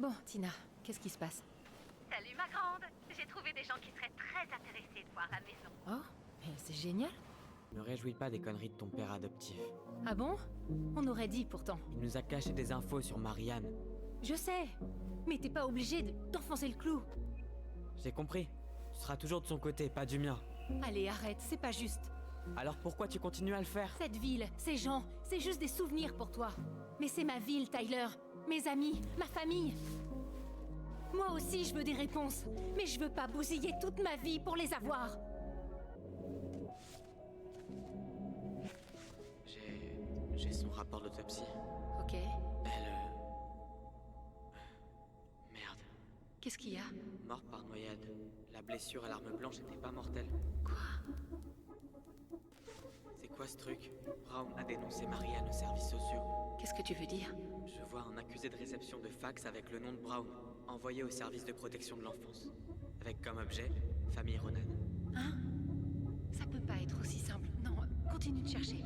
Bon, Tina, qu'est-ce qui se passe? Salut ma grande. J'ai trouvé des gens qui seraient très intéressés de voir la maison. Oh, mais c'est génial. Me réjouis pas des conneries de ton père adoptif. Ah bon? On aurait dit pourtant. Il nous a caché des infos sur Marianne. Je sais, mais t'es pas obligé d'enfoncer le clou. J'ai compris. Tu seras toujours de son côté, pas du mien. Allez, arrête, c'est pas juste. Alors pourquoi tu continues à le faire? Cette ville, ces gens, c'est juste des souvenirs pour toi. Mais c'est ma ville, Tyler. Mes amis, ma famille. Moi aussi, je veux des réponses. Mais je veux pas bousiller toute ma vie pour les avoir. J'ai son rapport d'autopsie. Ok. Merde. Qu'est-ce qu'il y a? Mort par noyade. La blessure à l'arme blanche n'était pas mortelle. Quoi? C'est quoi ce truc? Brown a dénoncé Marianne aux services sociaux. Qu'est-ce que tu veux dire? Je vois un accusé de réception de fax avec le nom de Brown, envoyé au service de protection de l'enfance. Avec comme objet, famille Ronan. Hein? Ça peut pas être aussi simple. Non, continue de chercher.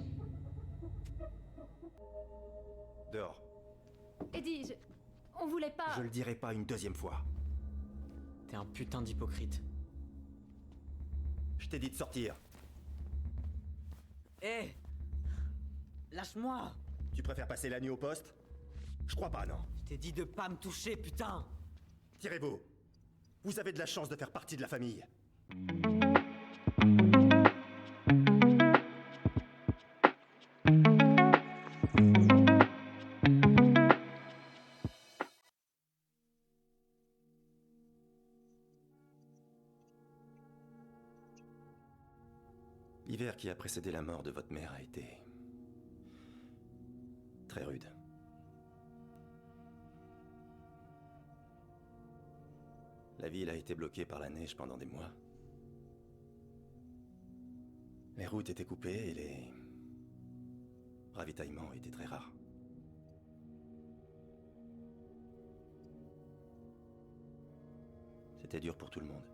Dehors. Eddie, on voulait pas... Je le dirai pas une deuxième fois. T'es un putain d'hypocrite. Je t'ai dit de sortir. Hé! Lâche-moi! Tu préfères passer la nuit au poste? Je crois pas, non. Je t'ai dit de pas me toucher, putain! Tirez-vous. Vous avez de la chance de faire partie de la famille. L'hiver qui a précédé la mort de votre mère a été très rude. La ville a été bloquée par la neige pendant des mois. Les routes étaient coupées et les ravitaillements étaient très rares. C'était dur pour tout le monde.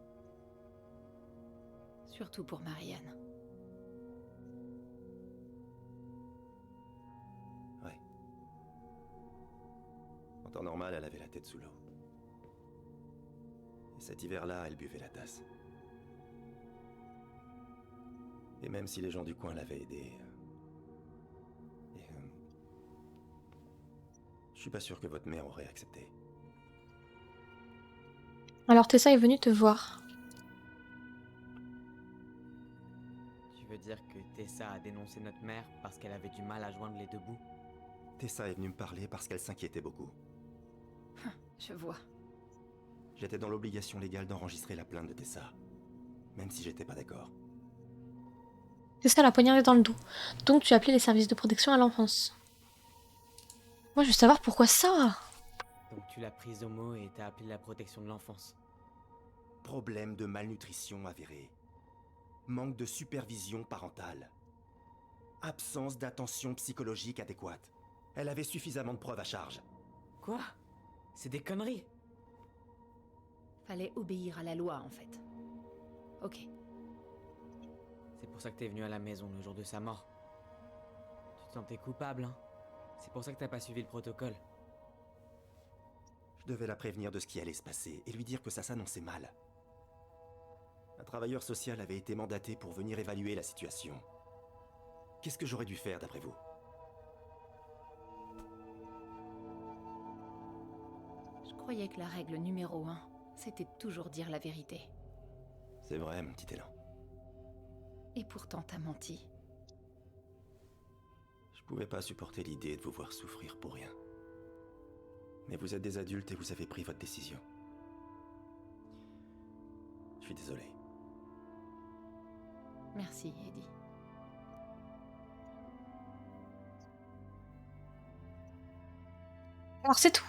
Surtout pour Marianne. Ouais. En temps normal, elle avait la tête sous l'eau. Et cet hiver-là, elle buvait la tasse. Et même si les gens du coin l'avaient aidée... je suis pas sûr que votre mère aurait accepté. Alors Tessa est venue te voir. Tu veux dire que Tessa a dénoncé notre mère parce qu'elle avait du mal à joindre les deux bouts? Tessa est venue me parler parce qu'elle s'inquiétait beaucoup. Je vois. J'étais dans l'obligation légale d'enregistrer la plainte de Tessa. Même si j'étais pas d'accord. Tessa l'a poignardé dans le dos. Donc tu as appelé les services de protection à l'enfance. Moi je veux savoir pourquoi ça. Donc tu l'as prise au mot et t'as appelé la protection de l'enfance. Problème de malnutrition avéré. Manque de supervision parentale. Absence d'attention psychologique adéquate. Elle avait suffisamment de preuves à charge. Quoi? C'est des conneries! Fallait obéir à la loi, en fait. Ok. C'est pour ça que t'es venu à la maison le jour de sa mort. Tu te sentais coupable, hein? C'est pour ça que t'as pas suivi le protocole. Je devais la prévenir de ce qui allait se passer et lui dire que ça s'annonçait mal. Un travailleur social avait été mandaté pour venir évaluer la situation. Qu'est-ce que j'aurais dû faire d'après vous? Je croyais que la règle numéro 1, c'était de toujours dire la vérité. C'est vrai, mon petit élan. Et pourtant, t'as menti. Je pouvais pas supporter l'idée de vous voir souffrir pour rien. Mais vous êtes des adultes et vous avez pris votre décision. Je suis désolé. Merci, Eddie. Alors c'est tout.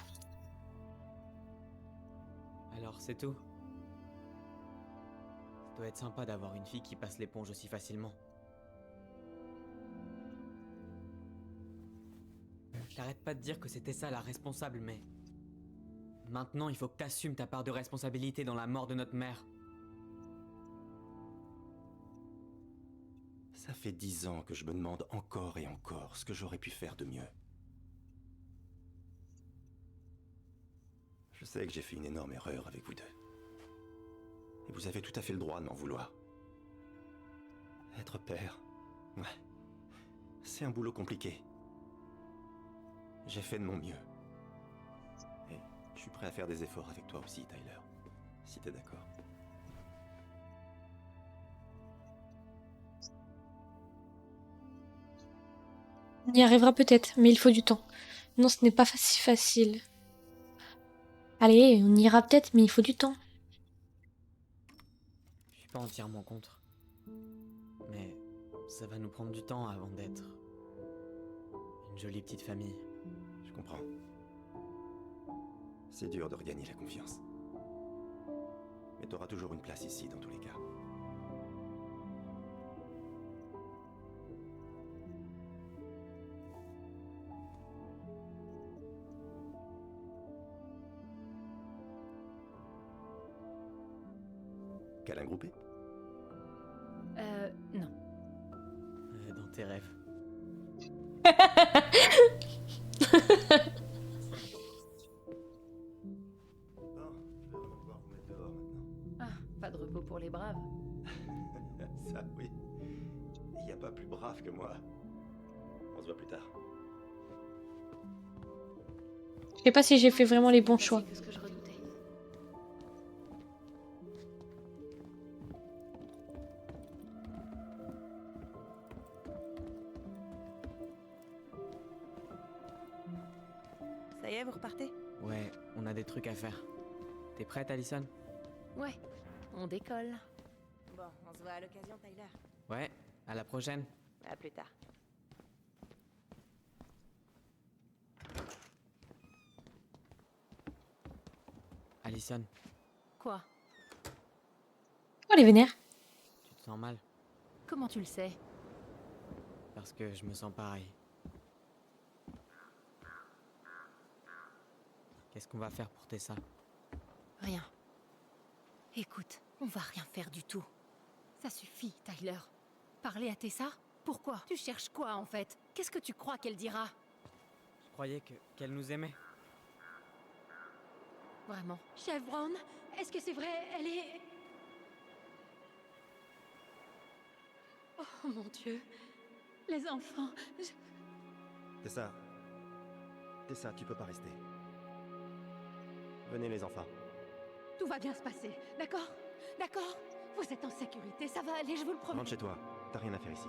Alors c'est tout. Ça doit être sympa d'avoir une fille qui passe l'éponge aussi facilement. J'arrête pas de dire que c'était ça la responsable, mais... Maintenant, il faut que t'assumes ta part de responsabilité dans la mort de notre mère. Ça fait 10 ans que je me demande encore et encore ce que j'aurais pu faire de mieux. Je sais que j'ai fait une énorme erreur avec vous deux. Et vous avez tout à fait le droit de m'en vouloir. Être père, ouais, c'est un boulot compliqué. J'ai fait de mon mieux. Et je suis prêt à faire des efforts avec toi aussi, Tyler. Si t'es d'accord. On y arrivera peut-être, mais il faut du temps. Non, ce n'est pas si facile. Allez, on y ira peut-être, mais il faut du temps. Je suis pas entièrement contre. Mais ça va nous prendre du temps avant d'être une jolie petite famille. Je comprends. C'est dur de regagner la confiance. Mais t'auras toujours une place ici, dans tous les cas. Câlin groupé? Non. Dans tes rêves. Bon, je vais vraiment devoir vous mettre dehors maintenant. Ah, pas de repos pour les braves. Ça, oui. Il n'y a pas plus brave que moi. On se voit plus tard. Je sais pas si j'ai fait vraiment les bons choix. Que ce que je redoutais. Ça y est, vous repartez? Ouais, on a des trucs à faire. T'es prête, Allison? Ouais, on décolle. Bon, on se voit à l'occasion, Tyler. Ouais, à la prochaine. À plus tard. Allison, Quoi? Oh, les vénères. tu te sens mal? Comment tu le sais? Parce que je me sens pareil. Qu'est-ce qu'on va faire pour Tessa? Rien. Écoute, on va rien faire du tout. Ça suffit, Tyler. Parler à Tessa? Pourquoi? Tu cherches quoi, en fait? Qu'est-ce que tu crois qu'elle dira? Je croyais qu'elle nous aimait. Vraiment? Chef Brown, est-ce que c'est vrai? Elle est... Oh mon Dieu. Les enfants... Tessa. Tessa, tu peux pas rester. Venez les enfants. Tout va bien se passer, d'accord? D'accord? Vous êtes en sécurité, ça va aller, je vous le promets. Rentre chez toi. T'as rien à faire ici.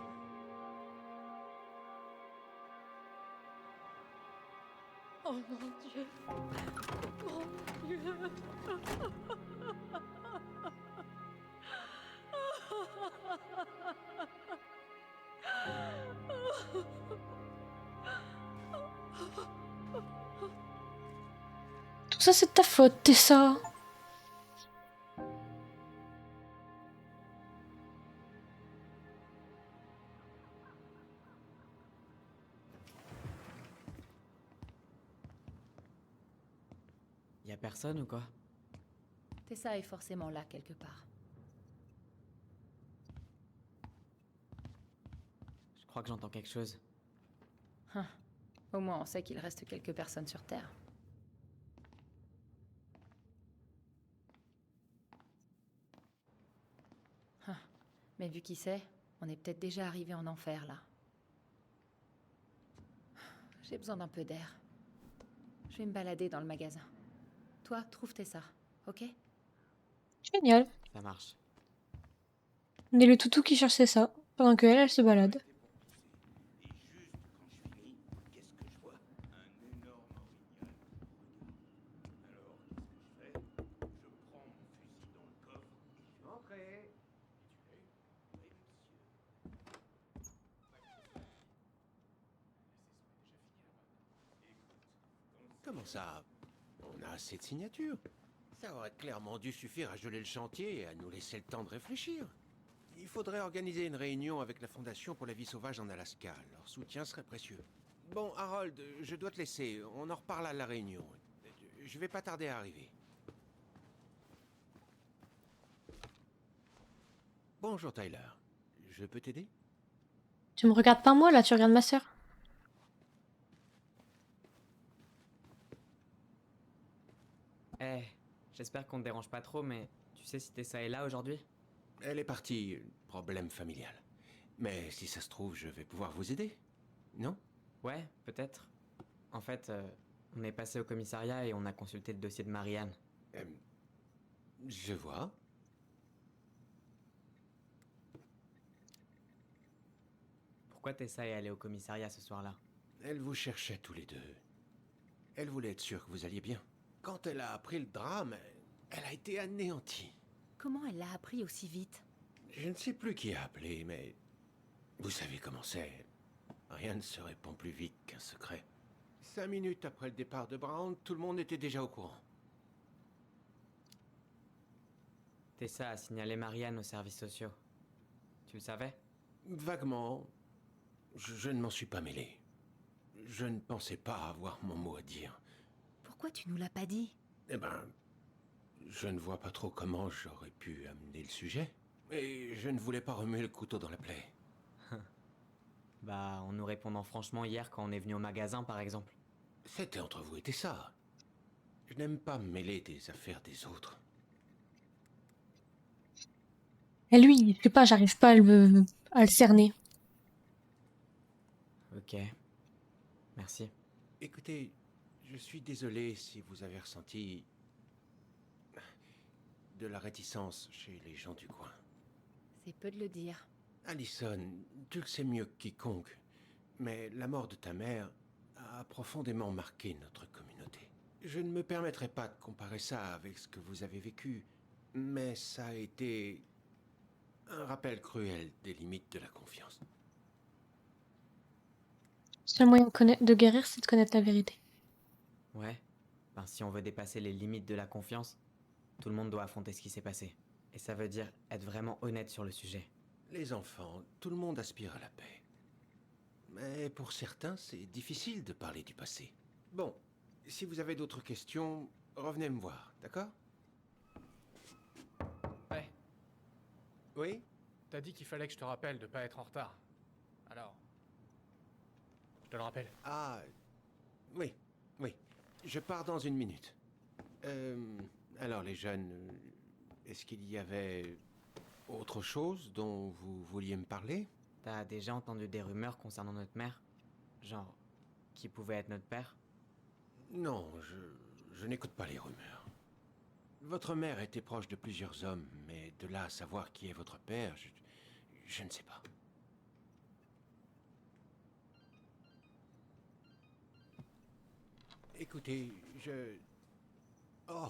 Oh mon Dieu. Mon Dieu. Tout ça, c'est de ta faute, Tessa. Y a personne ou quoi? Tessa est forcément là quelque part. Je crois que j'entends quelque chose. Hein. Au moins, on sait qu'il reste quelques personnes sur Terre. Hein. Mais vu qui c'est, on est peut-être déjà arrivé en enfer, là. J'ai besoin d'un peu d'air. Je vais me balader dans le magasin. Toi, trouve Tessa, ok? Génial. Ça marche. On est le toutou qui cherchait ça, pendant que elle se balade. Comment ça? On a assez de signatures. Ça aurait clairement dû suffire à geler le chantier et à nous laisser le temps de réfléchir. Il faudrait organiser une réunion avec la Fondation pour la vie sauvage en Alaska. Leur soutien serait précieux. Bon, Harold, je dois te laisser. On en reparle à la réunion. Je vais pas tarder à arriver. Bonjour, Tyler. Je peux t'aider? Tu me regardes pas moi, là, tu regardes ma sœur. Eh, j'espère qu'on te dérange pas trop, mais tu sais si Tessa est là aujourd'hui? Elle est partie, problème familial. Mais si ça se trouve, je vais pouvoir vous aider. Non? Ouais, peut-être. En fait, on est passé au commissariat et on a consulté le dossier de Marianne. Euh, je vois. Pourquoi Tessa est allée au commissariat ce soir-là? Elle vous cherchait tous les deux. Elle voulait être sûre que vous alliez bien. Quand elle a appris le drame, elle a été anéantie. Comment elle l'a appris aussi vite? Je ne sais plus qui a appelé, mais vous savez comment c'est. Rien ne se répand plus vite qu'un secret. 5 minutes après le départ de Brown, tout le monde était déjà au courant. Tessa a signalé Marianne aux services sociaux. Tu le savais? Vaguement, je ne m'en suis pas mêlé. Je ne pensais pas avoir mon mot à dire. Pourquoi tu nous l'as pas dit? Eh ben, je ne vois pas trop comment j'aurais pu amener le sujet. Et je ne voulais pas remuer le couteau dans la plaie. Bah, en nous répondant franchement hier quand on est venu au magasin, par exemple. C'était entre vous et Tessa. Je n'aime pas me mêler des affaires des autres. Et lui, je sais pas, j'arrive pas à le cerner. Ok. Merci. Écoutez, je suis désolé si vous avez ressenti de la réticence chez les gens du coin. C'est peu de le dire. Allison, tu le sais mieux que quiconque, mais la mort de ta mère a profondément marqué notre communauté. Je ne me permettrai pas de comparer ça avec ce que vous avez vécu, mais ça a été un rappel cruel des limites de la confiance. Le seul moyen de guérir, c'est de connaître la vérité. Ouais. Ben, si on veut dépasser les limites de la confiance, tout le monde doit affronter ce qui s'est passé. Et ça veut dire être vraiment honnête sur le sujet. Les enfants, tout le monde aspire à la paix. Mais pour certains, c'est difficile de parler du passé. Bon, si vous avez d'autres questions, revenez me voir, d'accord? Ouais, Oui? t'as dit qu'il fallait que je te rappelle de pas être en retard. Alors, je te le rappelle. Ah, oui, oui. Je pars dans 1 minute. Alors les jeunes, est-ce qu'il y avait autre chose dont vous vouliez me parler? T'as déjà entendu des rumeurs concernant notre mère? Genre, qui pouvait être notre père? Non, je n'écoute pas les rumeurs. Votre mère était proche de plusieurs hommes, mais de là à savoir qui est votre père, je ne sais pas. Écoutez, Oh,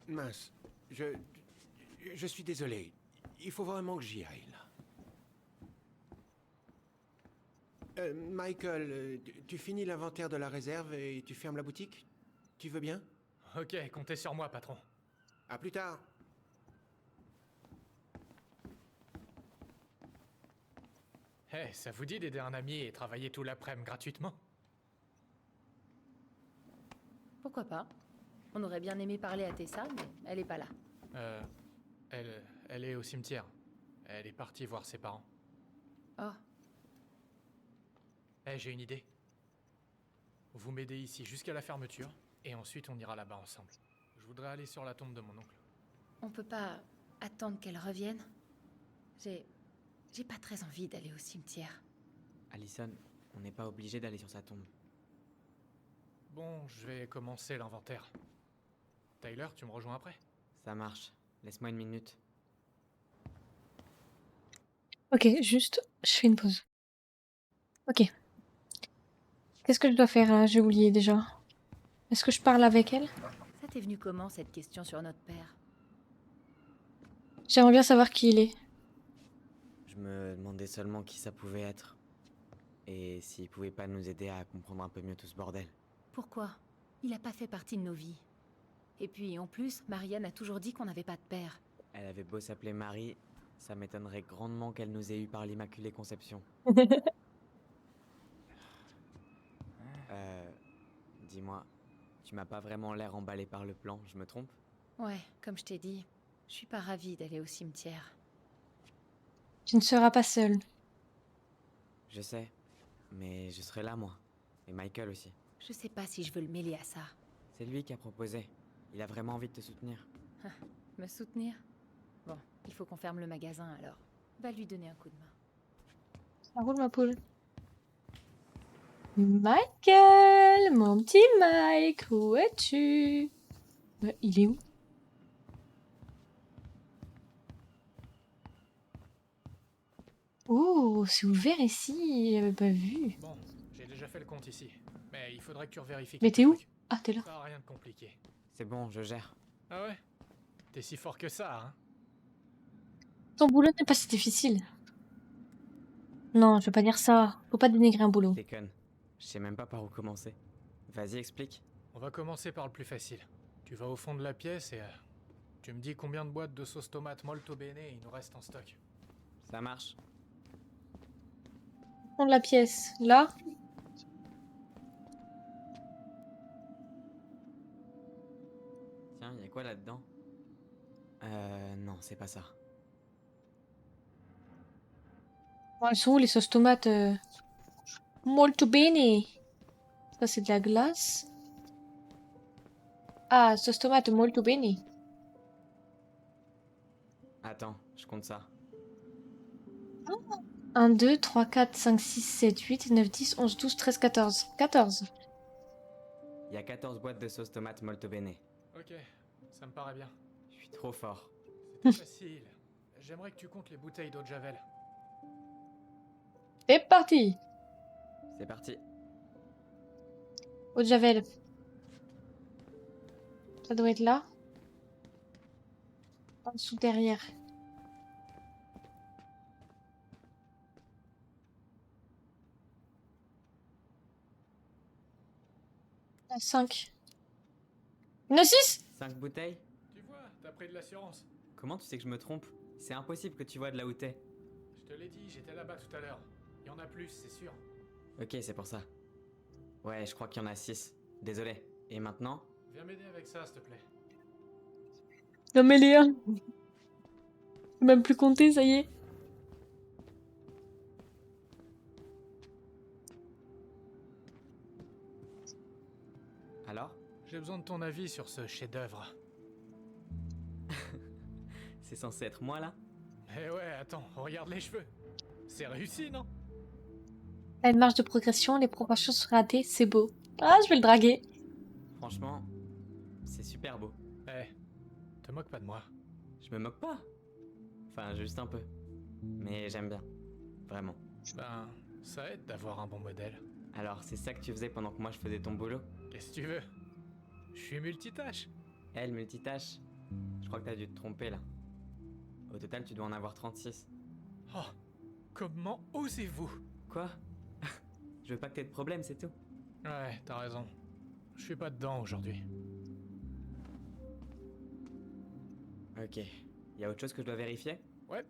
mince, je suis désolé. Il faut vraiment que j'y aille, là. Michael, tu finis l'inventaire de la réserve et tu fermes la boutique? Tu veux bien? Ok, comptez sur moi, patron. À plus tard. Eh, ça vous dit d'aider un ami et travailler tout l'après-midi gratuitement? Pourquoi pas? On aurait bien aimé parler à Tessa, mais elle est pas là. Elle est au cimetière. Elle est partie voir ses parents. Oh, Eh, j'ai une idée. Vous m'aidez ici jusqu'à la fermeture, et ensuite on ira là-bas ensemble. Je voudrais aller sur la tombe de mon oncle. on peut pas attendre qu'elle revienne? J'ai pas très envie d'aller au cimetière. Allison, on n'est pas obligé d'aller sur sa tombe. Bon, je vais commencer l'inventaire. Tyler, tu me rejoins après? Ça marche. Laisse-moi 1 minute. Ok, juste, je fais une pause. Ok. Qu'est-ce que je dois faire là? J'ai oublié déjà. Est-ce que je parle avec elle? Ça t'est venu comment, cette question sur notre père? J'aimerais bien savoir qui il est. Je me demandais seulement qui ça pouvait être. Et s'il pouvait pas nous aider à comprendre un peu mieux tout ce bordel. Pourquoi? Il a pas fait partie de nos vies. Et puis, en plus, Marianne a toujours dit qu'on n'avait pas de père. Elle avait beau s'appeler Marie, ça m'étonnerait grandement qu'elle nous ait eu par l'Immaculée Conception. Dis-moi, tu m'as pas vraiment l'air emballé par le plan, je me trompe? Ouais, comme je t'ai dit, je suis pas ravie d'aller au cimetière. Tu ne seras pas seule. Je sais, mais je serai là moi. Et Michael aussi. Je sais pas si je veux le mêler à ça. C'est lui qui a proposé. Il a vraiment envie de te soutenir. Me soutenir? Bon, il faut qu'on ferme le magasin alors. Va lui donner un coup de main. Ça roule ma poule. Michael, mon petit Mike, où es-tu? Il est où? Oh, c'est ouvert ici, j'avais pas vu. Bon, j'ai déjà fait le compte ici. Mais il faudrait que tu revérifies. Mais quelques t'es où? trucs. Ah, t'es là. Ça, rien de compliqué. C'est bon, je gère. Ah ouais? T'es si fort que ça, hein? Ton boulot n'est pas si difficile. Non, je veux pas dire ça. Faut pas dénigrer un boulot. Déconne. Je sais même pas par où commencer. Vas-y, explique. On va commencer par le plus facile. Tu vas au fond de la pièce et tu me dis combien de boîtes de sauce tomate molto bene il nous reste en stock. Ça marche. Fond de la pièce. Là. Tiens, y a quoi là-dedans? Non, c'est pas ça. Bon, elles sont où les sauces tomates Molto bene. Ça, c'est de la glace. Ah, sauce tomate molto bene. Attends, je compte ça. 1, 2, 3, 4, 5, 6, 7, 8, 9, 10, 11, 12, 13, 14. 14. Il y a 14 boîtes de sauce tomate molto bene. Ok, ça me paraît bien. Je suis trop fort. C'était facile. J'aimerais que tu comptes les bouteilles d'eau de Javel. C'est parti. C'est parti. Eau de Javel. Ça doit être là. En dessous, derrière. Il y en a 5. Il y en a 6. 5 bouteilles? Tu vois, t'as pris de l'assurance. Comment tu sais que je me trompe? C'est impossible que tu vois de là où t'es. Je te l'ai dit, j'étais là-bas tout à l'heure. Il y en a plus, c'est sûr. Ok, c'est pour ça. Ouais, je crois qu'il y en a 6. Désolé. Et maintenant? Viens m'aider avec ça, s'il te plaît. Non mais Léa. Je peux même plus compter, ça y est. Alors? J'ai besoin de ton avis sur ce chef-d'œuvre. C'est censé être moi là? Eh ouais, attends, regarde les cheveux. C'est réussi, non? T'as une marge de progression, les proportions sont ratées, c'est beau. Ah, je vais le draguer. Franchement, c'est super beau. Eh, te moque pas de moi. Je me moque pas. Enfin, juste un peu. Mais j'aime bien. Vraiment. Ben, ça aide d'avoir un bon modèle. Alors, c'est ça que tu faisais pendant que moi je faisais ton boulot? Qu'est-ce que tu veux? Je suis multitâche. Elle, multitâche. Je crois que t'as dû te tromper là. Au total, tu dois en avoir 36. Oh, comment osez-vous? Quoi? Je veux pas que t'aies de problème, c'est tout. Ouais, t'as raison. Je suis pas dedans aujourd'hui. Ok. Y a autre chose que je dois vérifier? Ouais,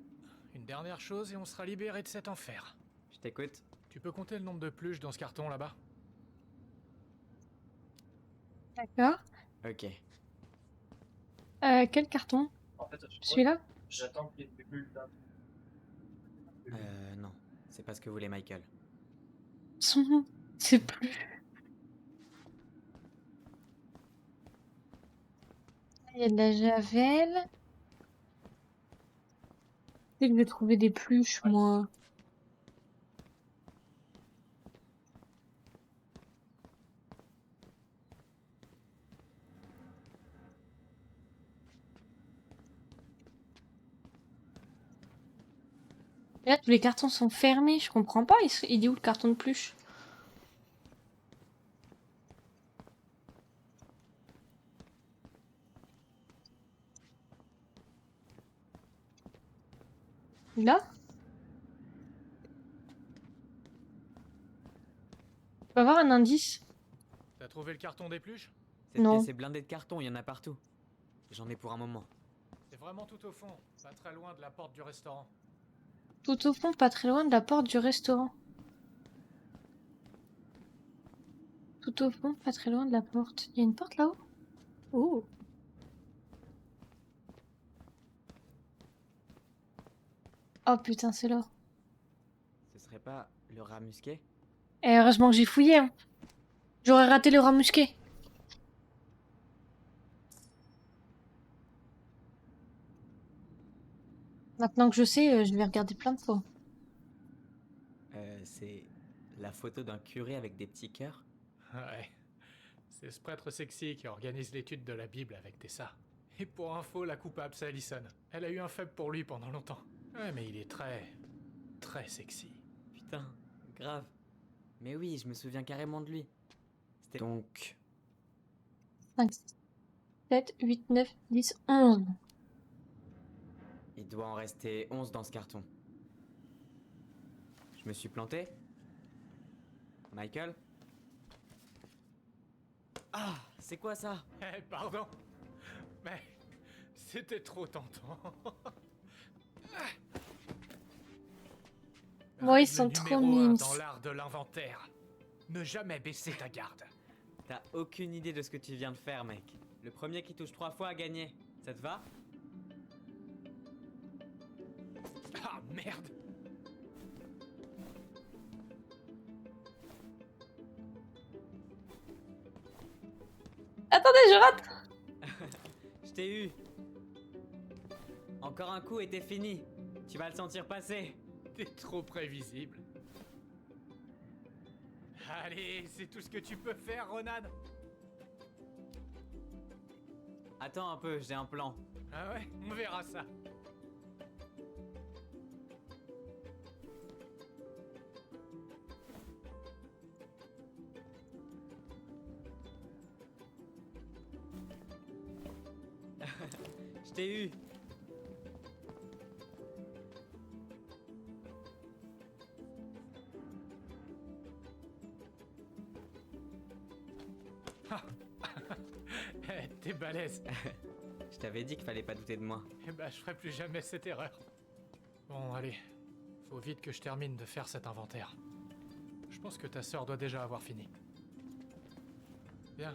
une dernière chose et on sera libéré de cet enfer. Je t'écoute. Tu peux compter le nombre de pluches dans ce carton là-bas? D'accord. Ok. Quel carton? Celui-là? J'attends qu'il y ait des bulles là. Non. C'est pas ce que voulait Michael. C'est plus. Il y a de la javel. Dès que je vais trouver des pluches, moi. Et là, tous les cartons sont fermés, je comprends pas. Il est où le carton de pluche? Là? Je peux avoir un indice? T'as trouvé le carton des pluches? Cette Non. pièce est blindée de carton, il y en a partout. J'en ai pour un moment. C'est vraiment tout au fond, pas très loin de la porte du restaurant. Tout au fond, pas très loin de la porte du restaurant. Tout au fond, pas très loin de la porte. Il y a une porte là-haut? Oh. Oh putain, c'est là. Ce serait pas le rat musqué? Et heureusement que j'ai fouillé, hein. J'aurais raté le rat musqué. Maintenant que je sais, je vais regarder plein de fois. C'est la photo d'un curé avec des petits cœurs. Ouais. C'est ce prêtre sexy qui organise l'étude de la Bible avec Tessa. Et pour info, la coupable, c'est Allison. Elle a eu un faible pour lui pendant longtemps. Ouais, mais il est très sexy. Putain, grave. Mais oui, je me souviens carrément de lui. C'était donc 5, 7, 8, 9, 10, 11. il doit en rester 11 dans ce carton. Je me suis planté? Michael? Ah, c'est quoi ça? Eh, pardon. Mais c'était trop tentant. Ouais, ils Règle sont trop numéro 1 mimes. dans l'art de l'inventaire. Ne jamais baisser ta garde. T'as aucune idée de ce que tu viens de faire, mec. Le premier qui touche 3 fois a gagné. Ça te va? Ah merde. Attendez, je rate. Je t'ai eu. Encore un coup et t'es fini. Tu vas le sentir passer. T'es trop prévisible. Allez, c'est tout ce que tu peux faire, Ronan. Attends un peu, j'ai un plan. Ah ouais, on verra ça. Je t'ai eu. Eh, t'es balèze. Je t'avais dit qu'il fallait pas douter de moi. Eh ben, je ferai plus jamais cette erreur. Bon, allez. Faut vite que je termine de faire cet inventaire. Je pense que ta sœur doit déjà avoir fini. Bien.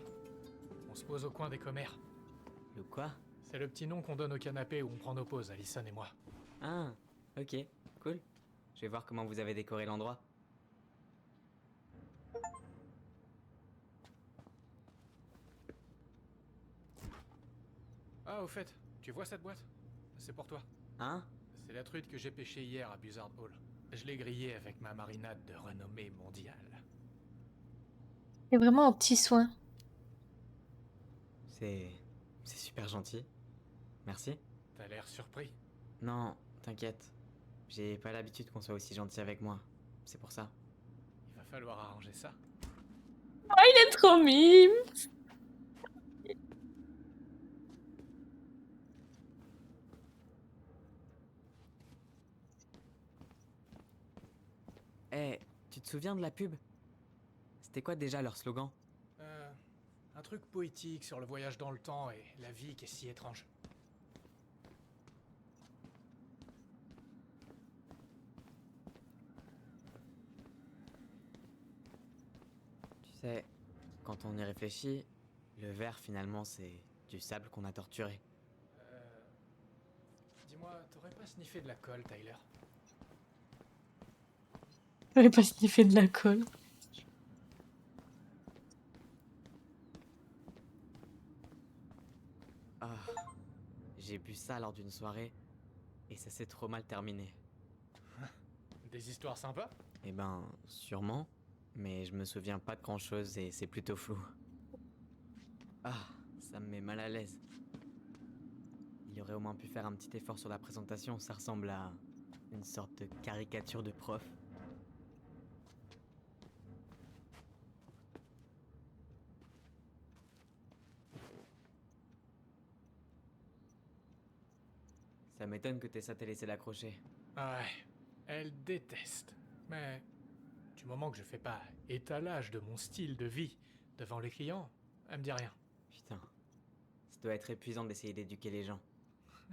On se pose au coin des commères. Le quoi? C'est le petit nom qu'on donne au canapé où on prend nos pauses, Allison et moi. Ah, ok, cool. Je vais voir comment vous avez décoré l'endroit. Ah, au fait, tu vois cette boîte? C'est pour toi. Hein? C'est la truite que j'ai pêchée hier à Buzzard Hall. Je l'ai grillée avec ma marinade de renommée mondiale. C'est vraiment un petit soin. C'est super gentil. Merci. T'as l'air surpris. Non, t'inquiète. J'ai pas l'habitude qu'on soit aussi gentil avec moi. C'est pour ça. Il va falloir arranger ça. Il est trop mime. Eh, tu te souviens de la pub? C'était quoi déjà leur slogan? Un truc poétique sur le voyage dans le temps et la vie qui est si étrange. Tu sais, quand on y réfléchit, le verre finalement c'est du sable qu'on a torturé. Dis-moi, t'aurais pas sniffé de la colle, Tyler? J'aurais pas sniffé de la colle. Ah, j'ai bu ça lors d'une soirée et ça s'est trop mal terminé. Des histoires sympas? Eh ben, sûrement, mais je me souviens pas de grand chose et c'est plutôt flou. Ah, ça me met mal à l'aise. Il aurait au moins pu faire un petit effort sur la présentation, ça ressemble à une sorte de caricature de prof. Ça m'étonne que Tessa t'ait laissé l'accrocher. Ouais, elle déteste. Mais du moment que je fais pas étalage de mon style de vie devant les clients, elle me dit rien. Putain, ça doit être épuisant d'essayer d'éduquer les gens.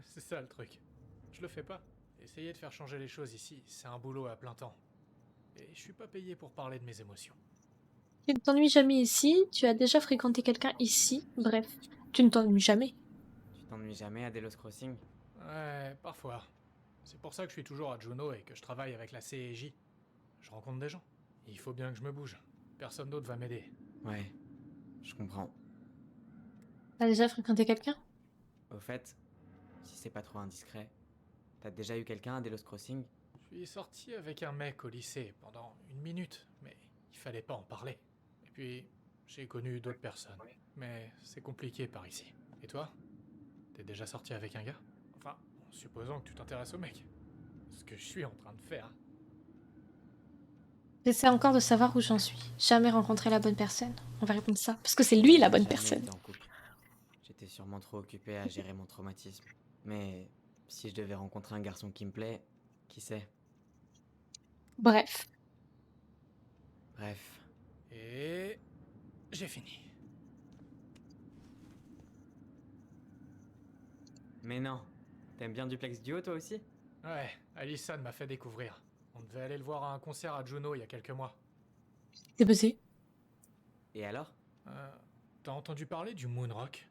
C'est ça le truc. Je le fais pas. Essayer de faire changer les choses ici, c'est un boulot à plein temps. Et je suis pas payé pour parler de mes émotions. Tu ne t'ennuies jamais ici. Tu as déjà fréquenté quelqu'un ici. Bref, tu ne t'ennuies jamais. Tu t'ennuies jamais à Delos Crossing? Ouais, parfois. C'est pour ça que je suis toujours à Juno et que je travaille avec la CEJ. Je rencontre des gens. Il faut bien que je me bouge. Personne d'autre va m'aider. Ouais, je comprends. T'as déjà fréquenté quelqu'un? Au fait, si c'est pas trop indiscret, T'as déjà eu quelqu'un à Delos Crossing? Je suis sorti avec un mec au lycée pendant 1 minute, mais il fallait pas en parler. Et puis, j'ai connu d'autres personnes. Mais c'est compliqué par ici. Et toi? T'es déjà sorti avec un gars? Enfin, en supposant que tu t'intéresses au mec. Ce que je suis en train de faire. J'essaie encore de savoir où j'en suis. Jamais rencontré la bonne personne. On va répondre ça. Parce que c'est lui la bonne Jamais personne. été en couple. J'étais sûrement trop occupé à gérer mon traumatisme. Mais si je devais rencontrer un garçon qui me plaît, qui sait? Bref. Bref, Et... j'ai fini. mais non. T'aimes bien Duplex Duo toi aussi? Ouais, Alison m'a fait découvrir. On devait aller le voir à un concert à Juno il y a quelques mois. C'est buzzé. Et alors? T'as entendu parler du Moonrock?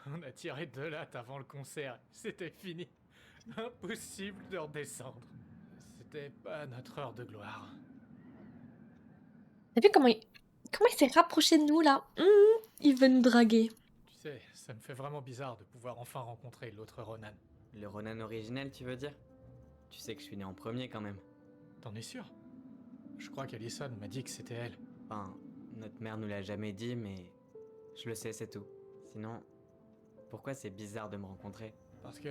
On a tiré 2 lattes avant le concert. C'était fini. Impossible de redescendre. C'était pas notre heure de gloire. T'as vu comment il s'est rapproché de nous là? Il veut nous draguer. Tu sais, ça me fait vraiment bizarre de pouvoir enfin rencontrer l'autre Ronan. Le Ronan originel, tu veux dire? Tu sais que je suis né en premier quand même. T'en es sûr? Je crois qu'Alison m'a dit que c'était elle. Enfin, notre mère nous l'a jamais dit, mais je le sais, c'est tout. Sinon, pourquoi c'est bizarre de me rencontrer? Parce que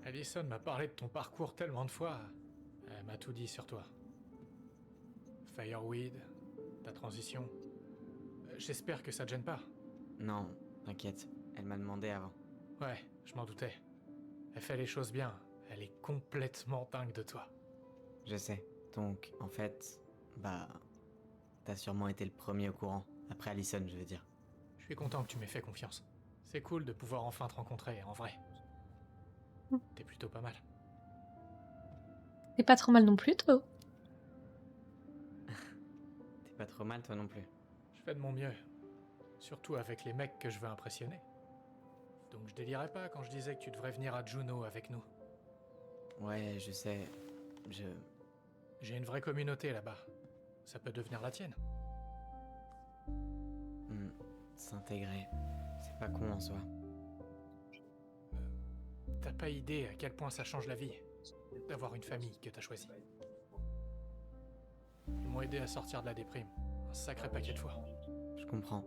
Alison m'a parlé de ton parcours tellement de fois. Elle m'a tout dit sur toi. Fireweed, ta transition. J'espère que ça te gêne pas. Non, t'inquiète, elle m'a demandé avant. Ouais, je m'en doutais. Elle fait les choses bien. Elle est complètement dingue de toi. Je sais. Donc, en fait, t'as sûrement été le premier au courant. Après Allison, je veux dire. Je suis content que tu m'aies fait confiance. C'est cool de pouvoir enfin te rencontrer en vrai. T'es plutôt pas mal. T'es pas trop mal non plus, toi. T'es pas trop mal, toi non plus. Je fais de mon mieux. Surtout avec les mecs que je veux impressionner. Donc je délirais pas quand je disais que tu devrais venir à Juno avec nous. Ouais, je sais. J'ai une vraie communauté là-bas. Ça peut devenir la tienne. S'intégrer. C'est pas con en soi. T'as pas idée à quel point ça change la vie d'avoir une famille que t'as choisie. Ils m'ont aidé à sortir de la déprime. Un sacré paquet de fois. Je comprends.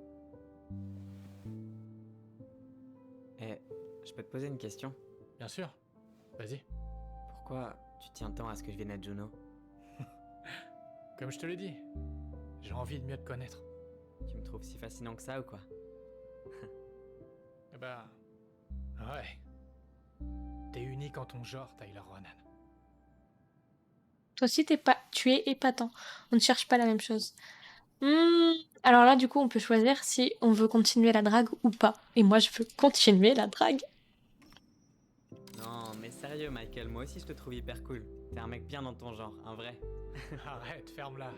Eh, je peux te poser une question? Bien sûr. Vas-y. Pourquoi tu tiens tant à ce que je vienne à Juno? Comme je te l'ai dit, j'ai envie de mieux te connaître. Tu me trouves si fascinant que ça ou quoi? Eh ben... ouais. T'es unique en ton genre, Tyler Ronan. Toi aussi, tu es épatant. On ne cherche pas la même chose. Alors là, du coup, on peut choisir si on veut continuer la drague ou pas. Et moi, je veux continuer la drague. Non, mais sérieux, Michael, moi aussi je te trouve hyper cool. T'es un mec bien dans ton genre, un vrai. Arrête, ferme-la.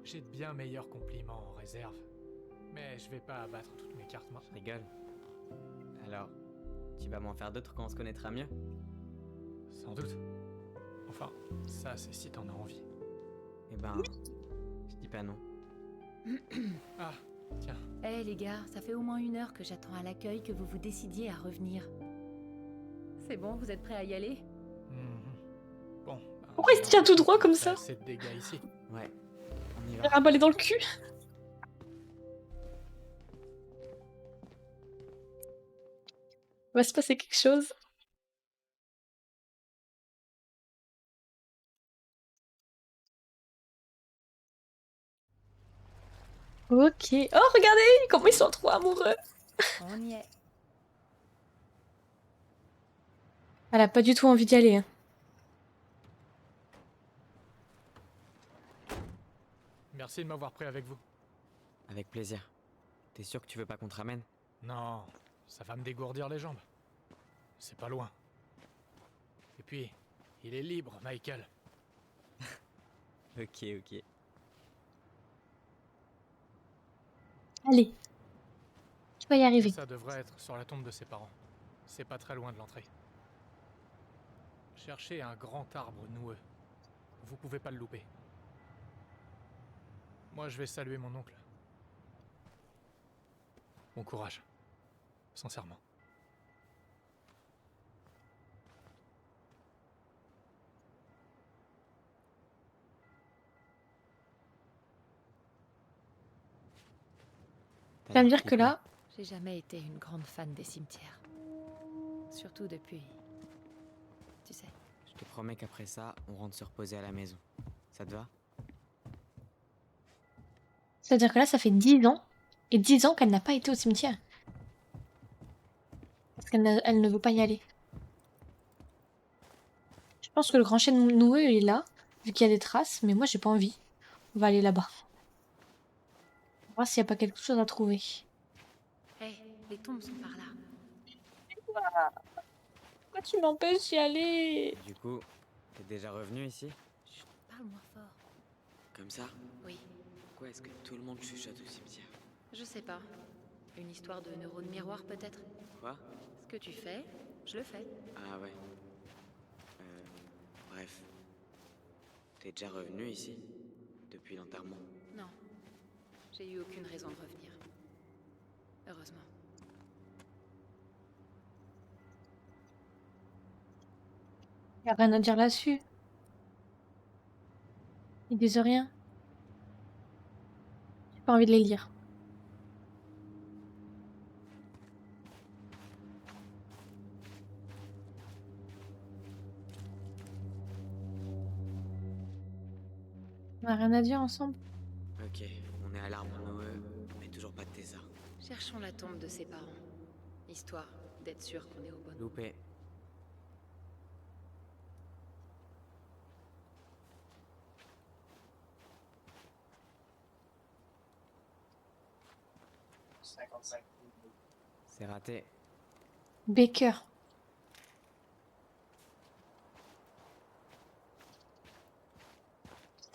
J'ai de bien meilleurs compliments en réserve. Mais je vais pas abattre toutes mes cartes maintenant. Je rigole. Alors, tu vas m'en faire d'autres quand on se connaîtra mieux? Sans doute. Enfin, ça c'est si t'en as envie. Eh ben, je dis pas non. Ah, tiens. Hé les gars, ça fait au moins 1 heure que j'attends à l'accueil que vous vous décidiez à revenir. C'est bon, vous êtes prêts à y aller? Bon. Pourquoi il se tient tout droit comme ça? C'est de dégâts ici. Ouais, on y Il va. a rabalé dans le cul. Il va se passer quelque chose. Ok. Oh, regardez comment ils sont trop amoureux. On y est. Elle a pas du tout envie d'y aller. Hein. Merci de m'avoir pris avec vous. Avec plaisir. T'es sûr que tu veux pas qu'on te ramène? Non, ça va me dégourdir les jambes. C'est pas loin. Et puis, il est libre, Michael. Ok. Allez. Tu vas y arriver. Ça devrait être sur la tombe de ses parents. C'est pas très loin de l'entrée. Cherchez un grand arbre noueux. Vous pouvez pas le louper. Moi, je vais saluer mon oncle. Bon courage. Sincèrement. vas me dire que là, J'ai jamais été une grande fan des cimetières. Surtout depuis... Tu sais. Je te promets qu'après ça, on rentre se reposer à la maison. Ça te va? c'est-à-dire que là, ça fait 10 ans, et 10 ans qu'elle n'a pas été au cimetière. Parce elle ne veut pas y aller. Je pense que le grand chêne noueux, il est là, vu qu'il y a des traces, mais moi, j'ai pas envie. On va aller là-bas. On va voir s'il n'y a pas quelque chose à trouver. Hé, les tombes sont par là. Pourquoi tu m'empêches d'y aller? Du coup, t'es déjà revenu ici? Chut, parle-moi fort. Comme ça? Oui, Pourquoi est-ce que tout le monde chuchote au cimetière? je sais pas. Une histoire de neurones miroirs peut-être? Quoi? Ce que tu fais, je le fais. Ah ouais. Bref. T'es déjà revenu ici? Depuis l'enterrement? Non. J'ai eu aucune raison de revenir. Heureusement. Y a rien à dire là-dessus. Ils disent rien. J'ai pas envie de les lire. On a rien à dire ensemble. Ok, on est à l'arbre Noé, mais toujours pas de Tessa. Cherchons la tombe de ses parents. Histoire d'être sûr qu'on est au bon. Loupé. C'est raté. Baker.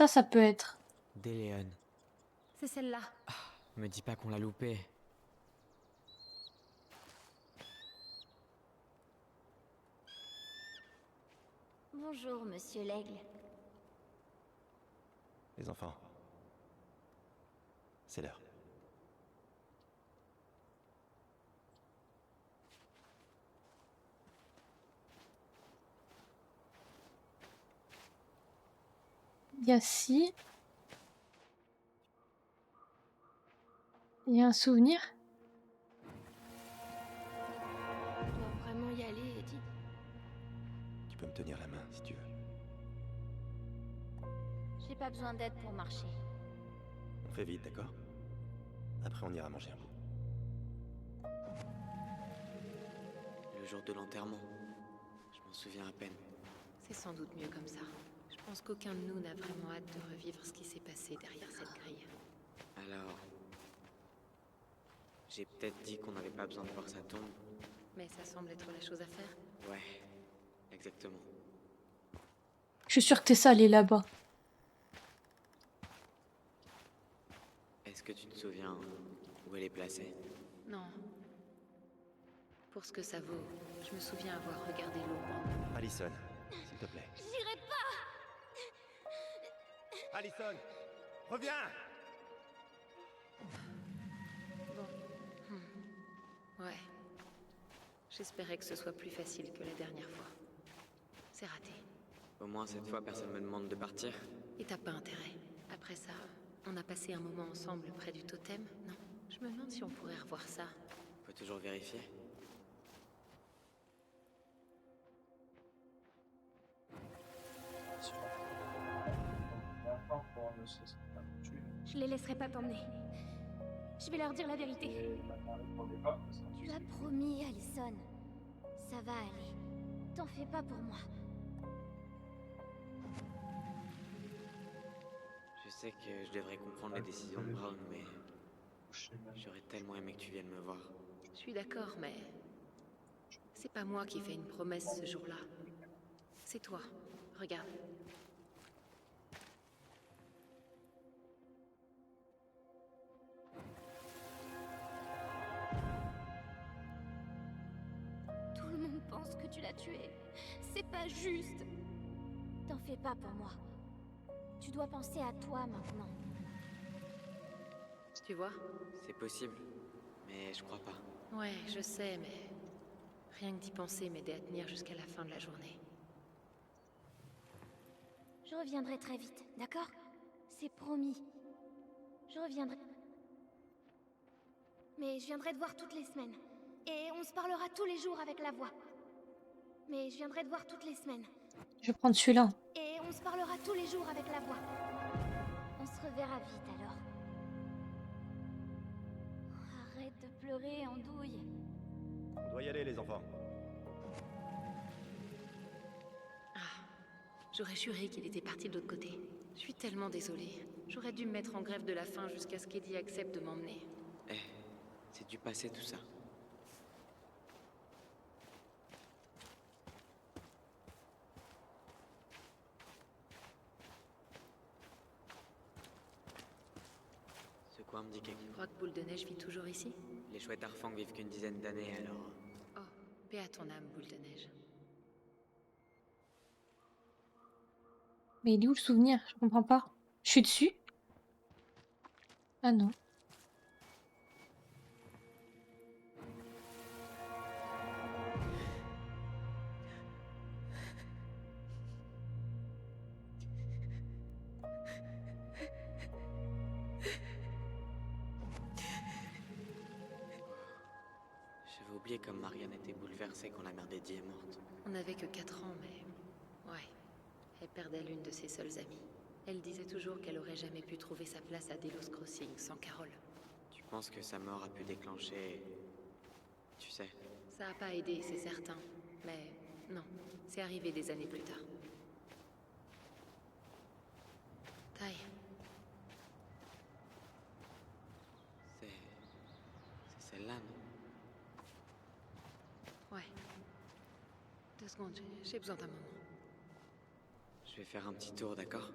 Ça peut être. Déléon. C'est celle-là. Me dis pas qu'on l'a loupé. Bonjour, monsieur l'aigle. Les enfants. C'est l'heure. Il y a si. Il y a un souvenir. Je dois vraiment y aller, Eddie. Tu peux me tenir la main si tu veux. J'ai pas besoin d'aide pour marcher. On fait vite, d'accord? Après, on ira manger un bout. Le jour de l'enterrement. Je m'en souviens à peine. C'est sans doute mieux comme ça. Je pense qu'aucun de nous n'a vraiment hâte de revivre ce qui s'est passé derrière cette grille. Alors... J'ai peut-être dit qu'on n'avait pas besoin de voir sa tombe. Mais ça semble être la chose à faire. Ouais, exactement. Je suis sûre que Tessa, elle est là-bas. Est-ce que tu te souviens où elle est placée? Non. Pour ce que ça vaut, je me souviens avoir regardé l'eau pendant... Allison, s'il te plaît. J'irai pas! Allison, reviens! Ouais. J'espérais que ce soit plus facile que la dernière fois. C'est raté. Au moins cette fois, personne me demande de partir. Et t'as pas intérêt. Après ça, on a passé un moment ensemble près du totem, non? Je me demande si on pourrait revoir ça. On peut toujours vérifier. Je les laisserai pas t'emmener. Je vais leur dire la vérité. Tu as promis, Allison. Ça va aller. T'en fais pas pour moi. Je sais que je devrais comprendre les décisions de Brown, mais... J'aurais tellement aimé que tu viennes me voir. Je suis d'accord, mais... C'est pas moi qui fais une promesse ce jour-là. C'est toi. Regarde. Tout le monde pense que tu l'as tué. C'est pas juste. T'en fais pas pour moi. Tu dois penser à toi maintenant. Tu vois? C'est possible, mais je crois pas. Ouais, je sais, mais... Rien que d'y penser m'aidait à tenir jusqu'à la fin de la journée. Je reviendrai très vite, d'accord? C'est promis. Je reviendrai. Mais je viendrai te voir toutes les semaines. Et on se parlera tous les jours avec la voix. Mais je viendrai te voir toutes les semaines. Je vais prendre celui-là. Et on se parlera tous les jours avec la voix. On se reverra vite alors. Arrête de pleurer, Andouille. On doit y aller, les enfants. J'aurais juré qu'il était parti de l'autre côté. Je suis tellement désolée. J'aurais dû me mettre en grève de la faim jusqu'à ce qu'Eddie accepte de m'emmener. Eh, c'est du passé tout ça. Ce coin me dit quelque Tu chose. crois que Boule de Neige vit toujours ici? Les chouettes Arfang vivent qu'une dizaine d'années, alors... Oh, paix à ton âme, Boule de Neige. Mais il est où le souvenir? Je comprends pas. Je suis dessus? Ah non. J'avais oublié comme Marianne était bouleversée quand la mère d'Eddie est morte. On n'avait que 4 ans, mais... Ouais. Elle perdait l'une de ses seules amies. Elle disait toujours qu'elle aurait jamais pu trouver sa place à Delos Crossing sans Carole. Tu penses que sa mort a pu déclencher... Tu sais... Ça a pas aidé, c'est certain. Mais non, c'est arrivé des années plus tard. Tai, C'est celle-là, non? ouais. 2 secondes, j'ai besoin d'un moment. Je vais faire un petit tour, d'accord?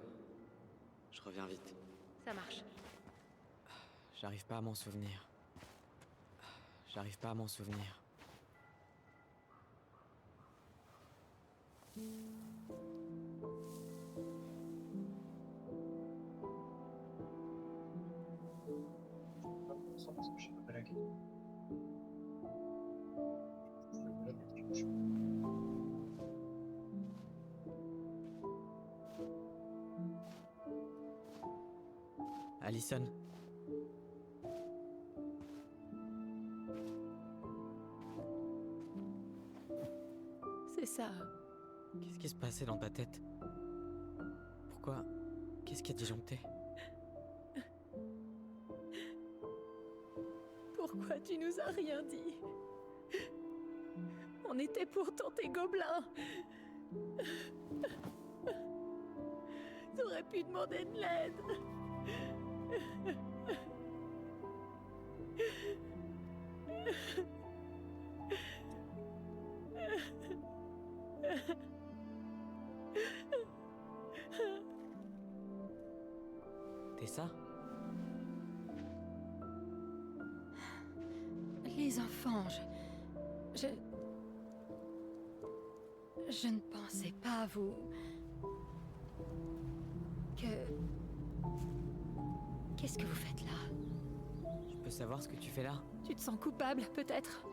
Je reviens vite. Ça marche. J'arrive pas à m'en souvenir. J'arrive pas à m'en souvenir. Parce que je sais pas la question. Allison? C'est ça. Qu'est-ce qui se passait dans ta tête? Pourquoi? Qu'est-ce qui a disjoncté? Pourquoi tu nous as rien dit? On était pourtant tes gobelins. T'aurais pu demander de l'aide. Tessa? Les enfants, je ne pensais pas vous... Qu'est-ce que vous faites là? Je peux savoir ce que tu fais là? Tu te sens coupable, peut-être?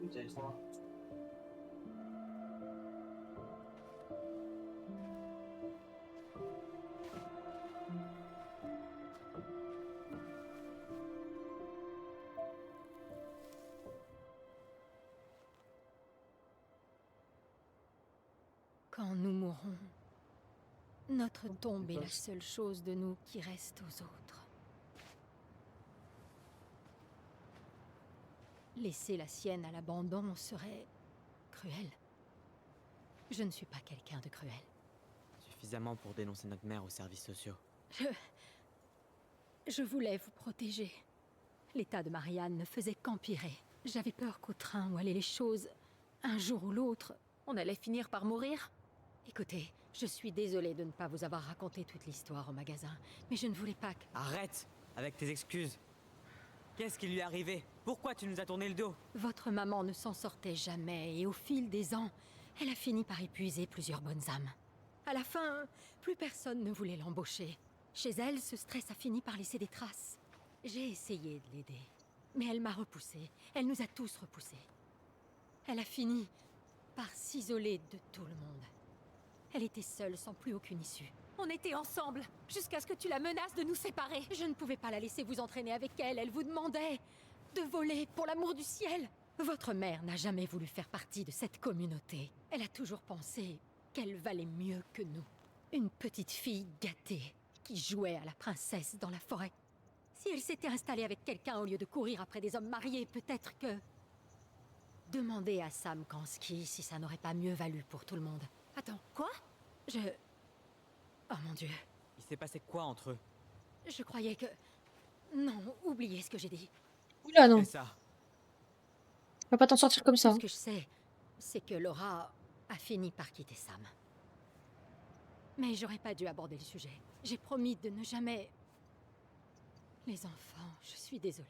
Vous allez voir. Quand nous mourrons, notre tombe est la seule chose de nous qui reste aux autres. Laisser la sienne à l'abandon serait cruel. Je ne suis pas quelqu'un de cruel. Suffisamment pour dénoncer notre mère aux services sociaux. Je voulais vous protéger. L'état de Marianne ne faisait qu'empirer. J'avais peur qu'au train où allaient les choses, un jour ou l'autre, on allait finir par mourir. Écoutez, je suis désolée de ne pas vous avoir raconté toute l'histoire au magasin, mais je ne voulais pas que... Arrête avec tes excuses. Qu'est-ce qui lui est arrivé? Pourquoi tu nous as tourné le dos? Votre maman ne s'en sortait jamais, et au fil des ans, elle a fini par épuiser plusieurs bonnes âmes. À la fin, plus personne ne voulait l'embaucher. Chez elle, ce stress a fini par laisser des traces. J'ai essayé de l'aider, mais elle m'a repoussée. Elle nous a tous repoussés. Elle a fini par s'isoler de tout le monde. Elle était seule, sans plus aucune issue. On était ensemble, jusqu'à ce que tu la menaces de nous séparer. Je ne pouvais pas la laisser vous entraîner avec elle. Elle vous demandait de voler, pour l'amour du ciel. Votre mère n'a jamais voulu faire partie de cette communauté. Elle a toujours pensé qu'elle valait mieux que nous. Une petite fille gâtée, qui jouait à la princesse dans la forêt. Si elle s'était installée avec quelqu'un au lieu de courir après des hommes mariés, peut-être que... Demandez à Sam Kansky si ça n'aurait pas mieux valu pour tout le monde. Attends, quoi? Oh mon Dieu. Il s'est passé quoi entre eux? Je croyais que... Non, oubliez ce que j'ai dit. Oula, non. Et ça? Tu vas pas t'en sortir comme ça. Ce que je sais, c'est que Laura a fini par quitter Sam. Mais j'aurais pas dû aborder le sujet. J'ai promis de ne jamais... Les enfants, je suis désolée.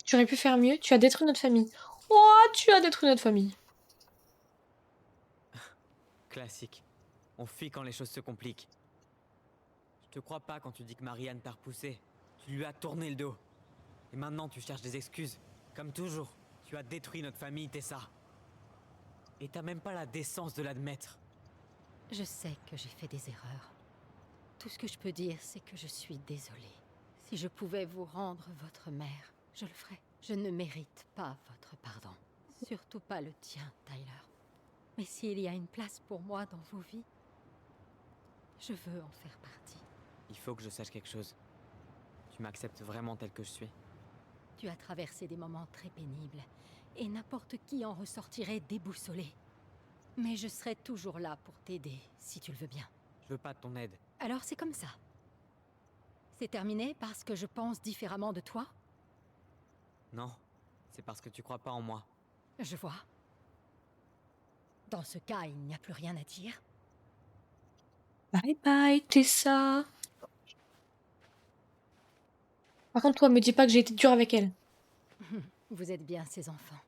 Tu aurais pu faire mieux. Tu as détruit notre famille. Oh, tu as détruit notre famille. Classique. On fuit quand les choses se compliquent. Je te crois pas quand tu dis que Marianne t'a repoussé. Tu lui as tourné le dos. Et maintenant tu cherches des excuses. Comme toujours. Tu as détruit notre famille, Tessa. Et t'as même pas la décence de l'admettre. Je sais que j'ai fait des erreurs. Tout ce que je peux dire, c'est que je suis désolée. Si je pouvais vous rendre votre mère, je le ferais. Je ne mérite pas votre pardon. Surtout pas le tien, Tyler. Mais s'il y a une place pour moi dans vos vies, je veux en faire partie. Il faut que je sache quelque chose. Tu m'acceptes vraiment tel que je suis. Tu as traversé des moments très pénibles, et n'importe qui en ressortirait déboussolé. Mais je serai toujours là pour t'aider, si tu le veux bien. Je veux pas de ton aide. Alors c'est comme ça. C'est terminé parce que je pense différemment de toi? Non, c'est parce que tu crois pas en moi. Je vois. Dans ce cas, il n'y a plus rien à dire. Bye bye, Tessa. Par contre, toi, me dis pas que j'ai été dure avec elle. Vous êtes bien ses enfants.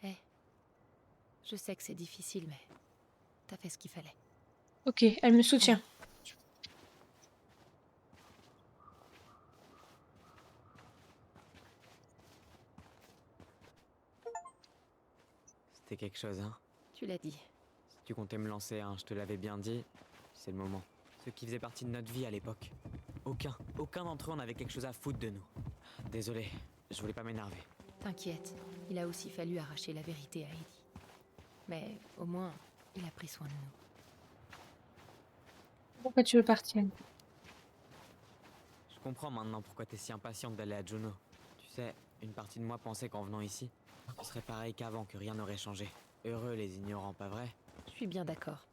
Eh, je sais que c'est difficile, mais t'as fait ce qu'il fallait. Ok, elle me soutient. C'était quelque chose, hein. Tu l'as dit. Si tu comptais me lancer, hein, je te l'avais bien dit. C'est le moment. Ceux qui faisaient partie de notre vie à l'époque. Aucun d'entre eux en avait quelque chose à foutre de nous. Désolé, je voulais pas m'énerver. T'inquiète, il a aussi fallu arracher la vérité à Eddie. Mais au moins, il a pris soin de nous. Pourquoi tu veux partir? Je comprends maintenant pourquoi t'es si impatiente d'aller à Juno. Tu sais, une partie de moi pensait qu'en venant ici, ce serait pareil qu'avant, que rien n'aurait changé. Heureux les ignorants, pas vrai? Je suis bien d'accord.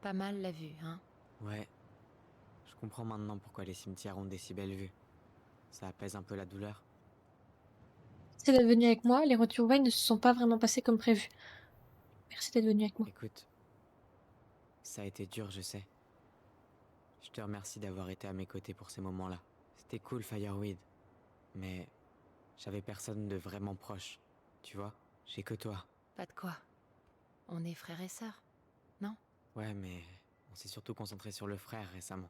Pas mal la vue, hein? Ouais. Je comprends maintenant pourquoi les cimetières ont des si belles vues. Ça apaise un peu la douleur. Merci d'être venu avec moi. Les retrouvailles ne se sont pas vraiment passées comme prévu. Merci d'être venu avec moi. Écoute, ça a été dur, je sais. Je te remercie d'avoir été à mes côtés pour ces moments-là. C'était cool, Fireweed. Mais j'avais personne de vraiment proche. Tu vois, j'ai que toi. Pas de quoi. On est frères et sœurs, non? Ouais, mais on s'est surtout concentré sur le frère récemment.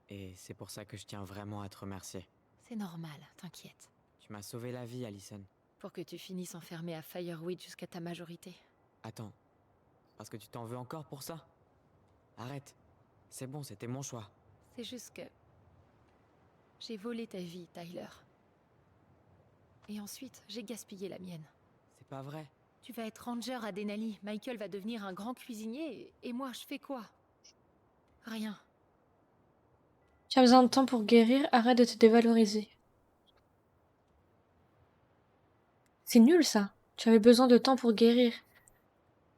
Et c'est pour ça que je tiens vraiment à te remercier. C'est normal, t'inquiète. Tu m'as sauvé la vie, Allison. Pour que tu finisses enfermé à Fireweed jusqu'à ta majorité. Attends, parce que tu t'en veux encore pour ça? Arrête. C'est bon, c'était mon choix. C'est juste que... j'ai volé ta vie, Tyler. Et ensuite, j'ai gaspillé la mienne. C'est pas vrai. Tu vas être ranger à Denali. Michael va devenir un grand cuisinier. Et moi, je fais quoi? Rien. Tu as besoin de temps pour guérir. Arrête de te dévaloriser. C'est nul, ça. Tu avais besoin de temps pour guérir.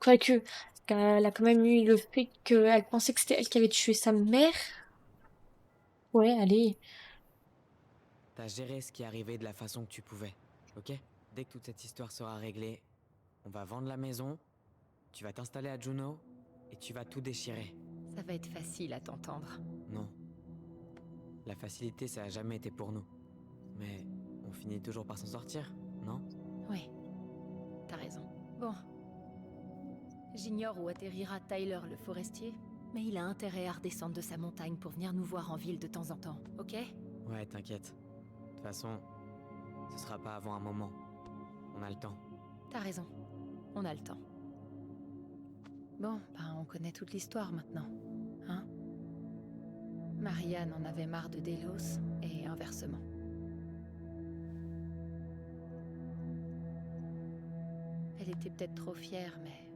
Quoique, elle a quand même eu le fait qu'elle pensait que c'était elle qui avait tué sa mère. Ouais, allez. T'as géré ce qui arrivait de la façon que tu pouvais, ok? Dès que toute cette histoire sera réglée, on va vendre la maison, tu vas t'installer à Juno, et tu vas tout déchirer. Ça va être facile à t'entendre. Non. La facilité, ça a jamais été pour nous. Mais on finit toujours par s'en sortir, non? Oui. T'as raison. Bon. J'ignore où atterrira Tyler le forestier, mais il a intérêt à redescendre de sa montagne pour venir nous voir en ville de temps en temps, ok? Ouais, t'inquiète. De toute façon, ce sera pas avant un moment. On a le temps. T'as raison. On a le temps. Bon, ben on connaît toute l'histoire maintenant, hein? Marianne en avait marre de Delos, et inversement. Elle était peut-être trop fière, mais...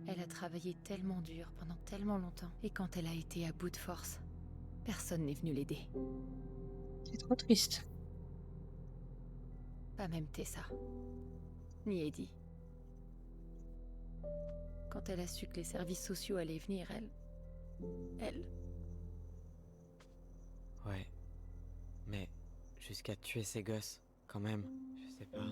elle a travaillé tellement dur pendant tellement longtemps. Et quand elle a été à bout de force, personne n'est venu l'aider. C'est trop triste. Pas même Tessa. Ni Eddie. Quand elle a su que les services sociaux allaient venir, elle... Ouais. Mais jusqu'à tuer ces gosses, quand même, je sais pas.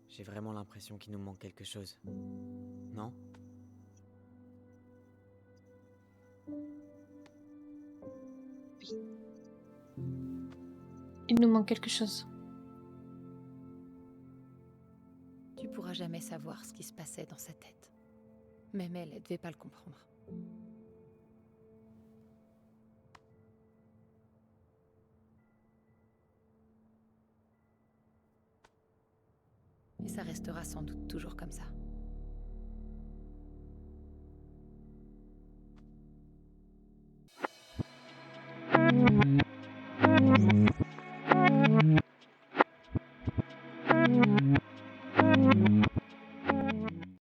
J'ai vraiment l'impression qu'il nous manque quelque chose. Non? Il nous manque quelque chose. Tu pourras jamais savoir ce qui se passait dans sa tête. Même elle devait pas le comprendre. Et ça restera sans doute toujours comme ça.